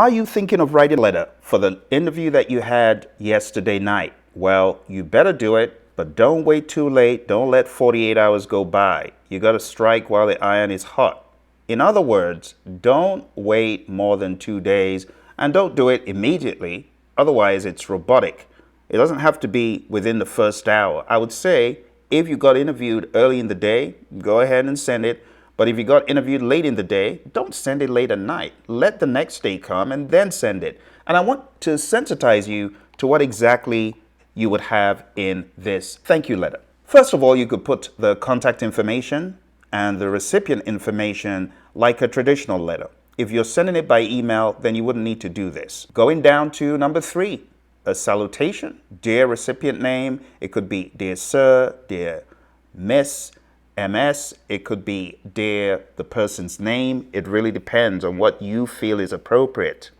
Are you thinking of writing a letter for the interview that you had yesterday night? Well, you better do it, but don't wait too late. Don't let 48 hours go by. You got to strike while the iron is hot. In other words, don't wait more than 2 days and don't do it immediately. Otherwise, it's robotic. It doesn't have to be within the first hour. I would say if you got interviewed early in the day, go ahead and send it. But if you got interviewed late in the day, don't send it late at night. Let the next day come and then send it. And I want to sensitize you to what exactly you would have in this thank you letter. First of all, you could put the contact information and the recipient information like a traditional letter. If you're sending it by email, then you wouldn't need to do this. Going down to number 3, a salutation. Dear recipient name, it could be Dear Sir, Dear Miss, MS, it could be Dear the person's name. It really depends on what you feel is appropriate.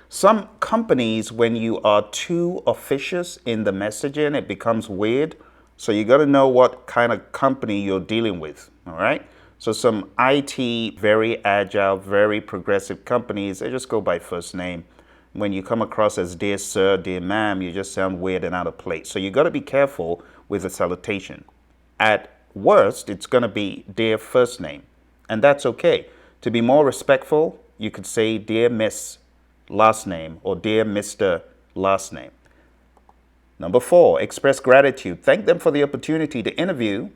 Some companies, when you are too officious in the messaging, it becomes weird. So you got to know what kind of company you're dealing with, all right? So some IT, very agile, very progressive companies, they just go by first name. When you come across as Dear Sir, Dear Ma'am, you just sound weird and out of place. So you got to be careful with the salutation. At worst, it's going to be Dear first name, and that's okay. To be more respectful, you could say Dear Miss last name or Dear Mr. last name. Number 4, express gratitude. Thank them for the opportunity to interview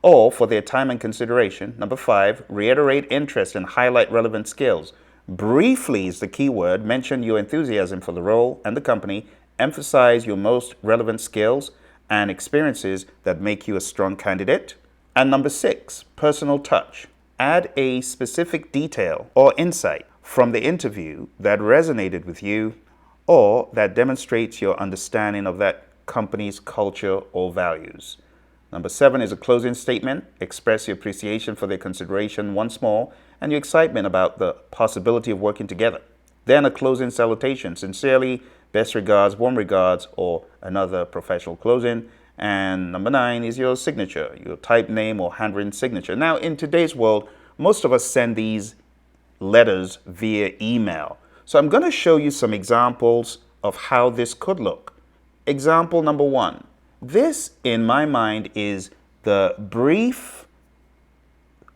or for their time and consideration. Number 5, reiterate interest and highlight relevant skills. Briefly is the key word. Mention your enthusiasm for the role and the company. Emphasize your most relevant skills and experiences that make you a strong candidate. And number 6, personal touch. Add a specific detail or insight from the interview that resonated with you or that demonstrates your understanding of that company's culture or values. Number 7 is a closing statement. Express your appreciation for their consideration once more and your excitement about the possibility of working together. Then a closing salutation. Sincerely, best regards, warm regards, or another professional closing. And number 9 is your signature, your type name or handwritten signature. Now, in today's world, most of us send these letters via email. So I'm going to show you some examples of how this could look. Example number 1. This, in my mind, is the brief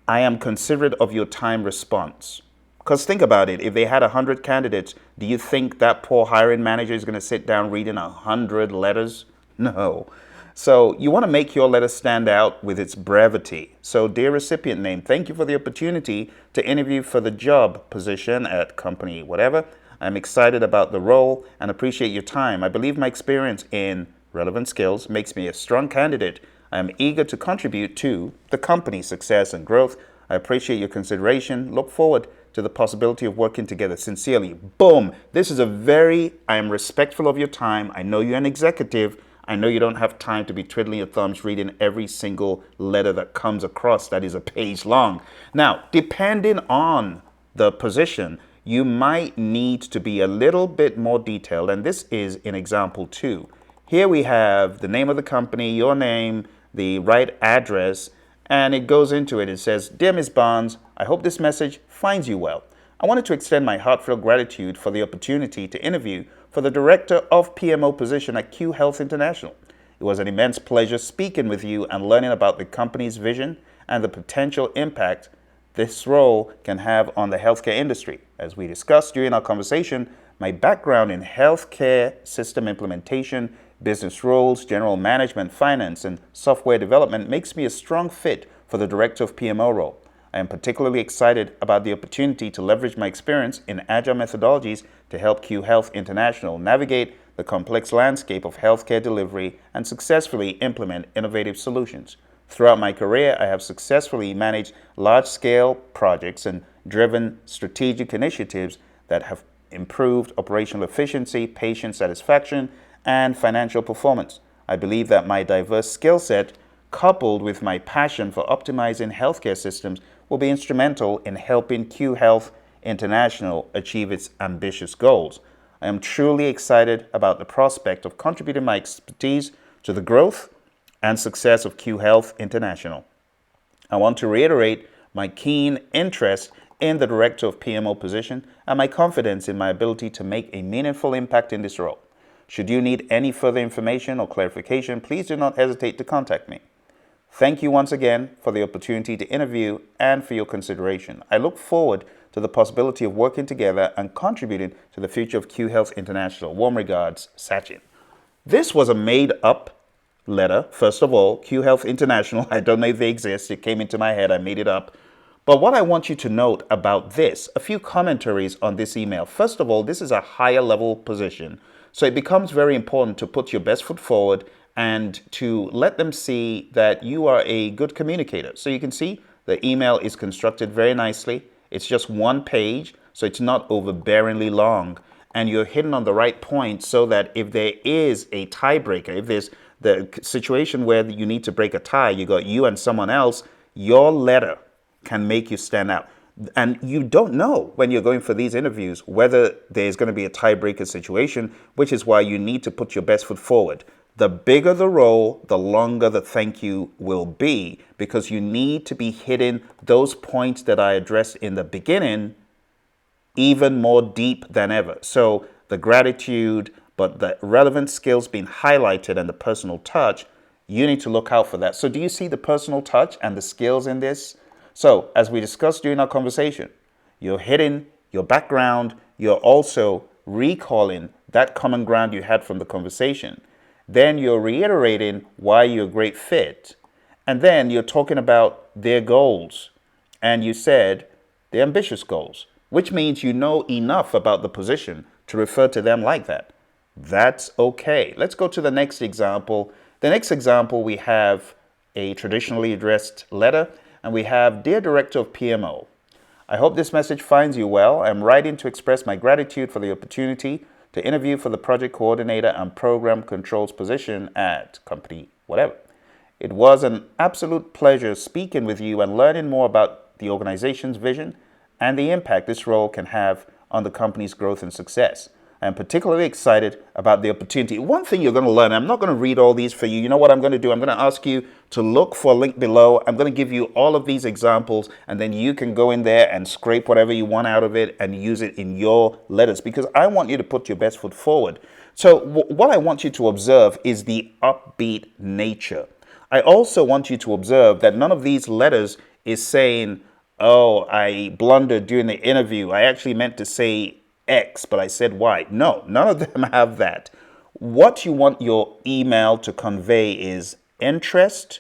I am considerate of your time response. Because think about it, if they had 100 candidates, do you think that poor hiring manager is going to sit down reading 100 letters? No. So you want to make your letter stand out with its brevity. So dear recipient name, thank you for the opportunity to interview for the job position at company whatever. I'm excited about the role and appreciate your time. I believe my experience in relevant skills makes me a strong candidate. I am eager to contribute to the company's success and growth. I appreciate your consideration. Look forward to the possibility of working together. Sincerely. Boom. This is I am respectful of your time. I know you're an executive. I know you don't have time to be twiddling your thumbs reading every single letter that comes across that is a page long. Now, depending on the position, you might need to be a little bit more detailed. And this is in example 2. Here we have the name of the company, your name, the right address, and it goes into it. It says, Dear Ms. Barnes, I hope this message finds you well. I wanted to extend my heartfelt gratitude for the opportunity to interview for the Director of PMO position at Q Health International. It was an immense pleasure speaking with you and learning about the company's vision and the potential impact this role can have on the healthcare industry. As we discussed during our conversation, my background in healthcare system implementation, business roles, general management, finance, and software development makes me a strong fit for the Director of PMO role. I am particularly excited about the opportunity to leverage my experience in agile methodologies to help Q Health International navigate the complex landscape of healthcare delivery and successfully implement innovative solutions. Throughout my career, I have successfully managed large-scale projects and driven strategic initiatives that have improved operational efficiency, patient satisfaction, and financial performance. I believe that my diverse skill set, coupled with my passion for optimizing healthcare systems, will be instrumental in helping Q Health International achieve its ambitious goals. I am truly excited about the prospect of contributing my expertise to the growth and success of Q Health International. I want to reiterate my keen interest in the Director of PMO position and my confidence in my ability to make a meaningful impact in this role. Should you need any further information or clarification, please do not hesitate to contact me. Thank you once again for the opportunity to interview and for your consideration. I look forward to the possibility of working together and contributing to the future of Q Health International. Warm regards, Sachin. This was a made-up letter. First of all, Q Health International, I don't know if they exist. It came into my head. I made it up. But what I want you to note about this, a few commentaries on this email. First of all, this is a higher level position. So it becomes very important to put your best foot forward and to let them see that you are a good communicator. So you can see the email is constructed very nicely. It's just one page, so it's not overbearingly long. And you're hitting on the right point so that if there is a tiebreaker, if there's the situation where you need to break a tie, you got you and someone else, your letter can make you stand out. And you don't know when you're going for these interviews whether there's going to be a tiebreaker situation, which is why you need to put your best foot forward. The bigger the role, the longer the thank you will be, because you need to be hitting those points that I addressed in the beginning even more deep than ever. So the gratitude, but the relevant skills being highlighted and the personal touch, you need to look out for that. So do you see the personal touch and the skills in this? So as we discussed during our conversation, you're hitting your background, you're also recalling that common ground you had from the conversation. Then you're reiterating why you're a great fit. And then you're talking about their goals. And you said they're ambitious goals, which means you know enough about the position to refer to them like that. That's okay. Let's go to the next example. The next example, we have a traditionally addressed letter, and we have, Dear Director of PMO, I hope this message finds you well. I'm writing to express my gratitude for the opportunity to interview for the project coordinator and program controls position at company whatever. It was an absolute pleasure speaking with you and learning more about the organization's vision and the impact this role can have on the company's growth and success. I am particularly excited about the opportunity. One thing you're going to learn, I'm not going to read all these for you. You know what I'm going to do? I'm going to ask you to look for a link below. I'm going to give you all of these examples, and then you can go in there and scrape whatever you want out of it and use it in your letters, because I want you to put your best foot forward. So what I want you to observe is the upbeat nature. I also want you to observe that none of these letters is saying, oh, I blundered during the interview. I actually meant to say X, but I said Y. No, none of them have that. What you want your email to convey is interest,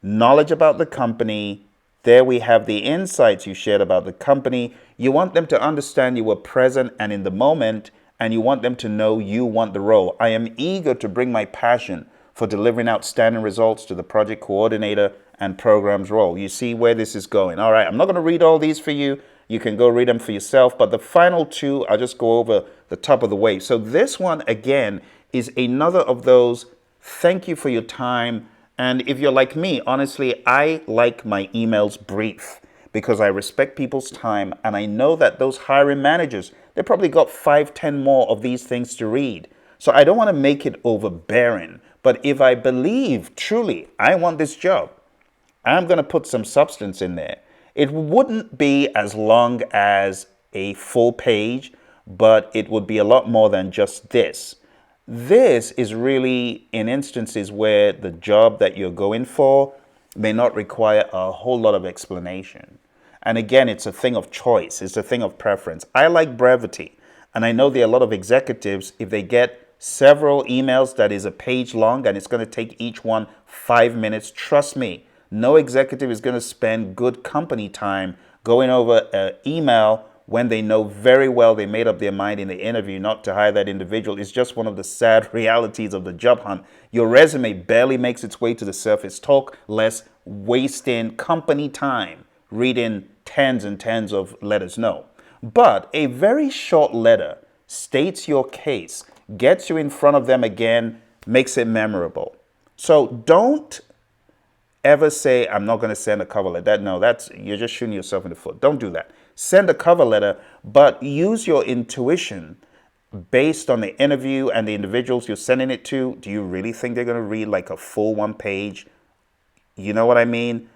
knowledge about the company. There we have the insights you shared about the company. You want them to understand you were present and in the moment, and you want them to know you want the role. I am eager to bring my passion for delivering outstanding results to the project coordinator and programs role. You see where this is going. All right, I'm not going to read all these for you. You can go read them for yourself. But the final two, I'll just go over the top of the wave. So this one, again, is another of those, thank you for your time. And if you're like me, honestly, I like my emails brief because I respect people's time. And I know that those hiring managers, they probably got 5, 10 more of these things to read. So I don't want to make it overbearing. But if I believe truly I want this job, I'm going to put some substance in there. It wouldn't be as long as a full page, but it would be a lot more than just this. This is really in instances where the job that you're going for may not require a whole lot of explanation. And again, it's a thing of choice. It's a thing of preference. I like brevity. And I know there are a lot of executives, if they get several emails that is a page long and it's going to take each one 5 minutes, trust me, no executive is going to spend good company time going over an email when they know very well they made up their mind in the interview not to hire that individual. It's just one of the sad realities of the job hunt. Your resume barely makes its way to the surface. Talk less, wasting company time reading tens and tens of letters. No. But a very short letter states your case, gets you in front of them again, makes it memorable. So don't ever say, I'm not going to send a cover letter. You're just shooting yourself in the foot. Don't do that. Send a cover letter, but use your intuition based on the interview and the individuals you're sending it to. Do you really think they're going to read like a full one page? You know what I mean?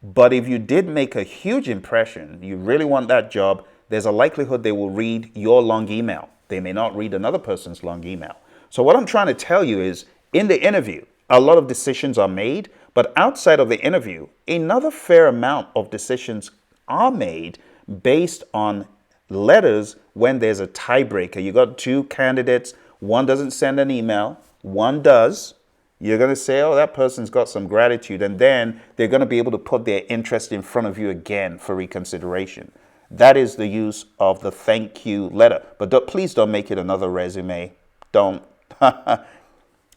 But if you did make a huge impression, you really want that job, there's a likelihood they will read your long email. They may not read another person's long email. So what I'm trying to tell you is, in the interview, a lot of decisions are made, but outside of the interview, another fair amount of decisions are made based on letters when there's a tiebreaker. You got two candidates, one doesn't send an email, one does. You're going to say, oh, that person's got some gratitude. And then they're going to be able to put their interest in front of you again for reconsideration. That is the use of the thank you letter. But please don't make it another resume. Don't.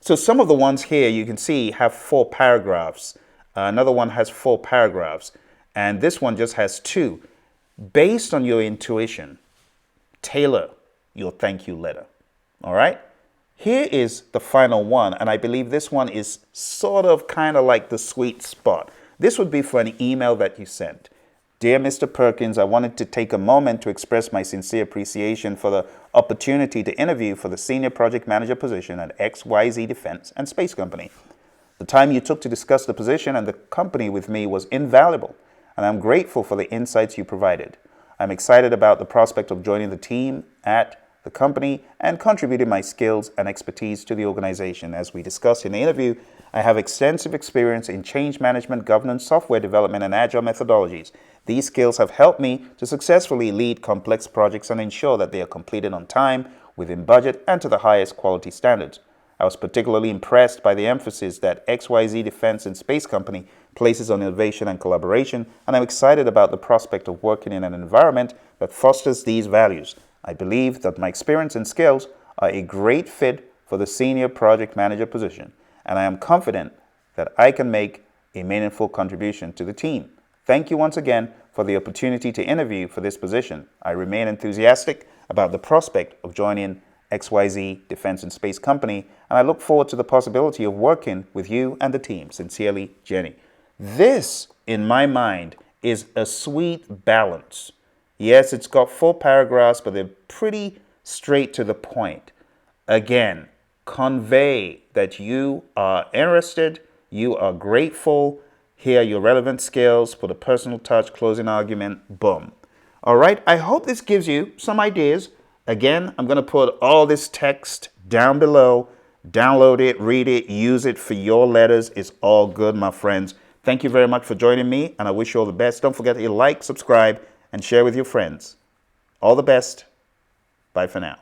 So some of the ones here you can see have 4 paragraphs. Another one has 4 paragraphs. And this one just has 2. Based on your intuition, tailor your thank you letter. All right? Here is the final one, and I believe this one is sort of kind of like the sweet spot. This would be for an email that you sent. Dear Mr. Perkins, I wanted to take a moment to express my sincere appreciation for the opportunity to interview for the Senior Project Manager position at XYZ Defense and Space Company. The time you took to discuss the position and the company with me was invaluable, and I'm grateful for the insights you provided. I'm excited about the prospect of joining the team at the company and contributing my skills and expertise to the organization. As we discussed in the interview, I have extensive experience in change management, governance, software development, and agile methodologies. These skills have helped me to successfully lead complex projects and ensure that they are completed on time, within budget, and to the highest quality standards. I was particularly impressed by the emphasis that XYZ Defense and Space Company places on innovation and collaboration, and I'm excited about the prospect of working in an environment that fosters these values. I believe that my experience and skills are a great fit for the Senior Project Manager position, and I am confident that I can make a meaningful contribution to the team. Thank you once again for the opportunity to interview for this position. I remain enthusiastic about the prospect of joining XYZ Defense and Space Company, and I look forward to the possibility of working with you and the team. Sincerely, Jenny. This, in my mind, is a sweet balance. Yes, it's got 4 paragraphs, but they're pretty straight to the point. Again, convey that you are interested, you are grateful, here are your relevant skills for the personal touch, closing argument, boom. All right, I hope this gives you some ideas. Again, I'm going to put all this text down below. Download it, read it, use it for your letters. It's all good, my friends. Thank you very much for joining me, and I wish you all the best. Don't forget to like, subscribe, and share with your friends. All the best. Bye for now.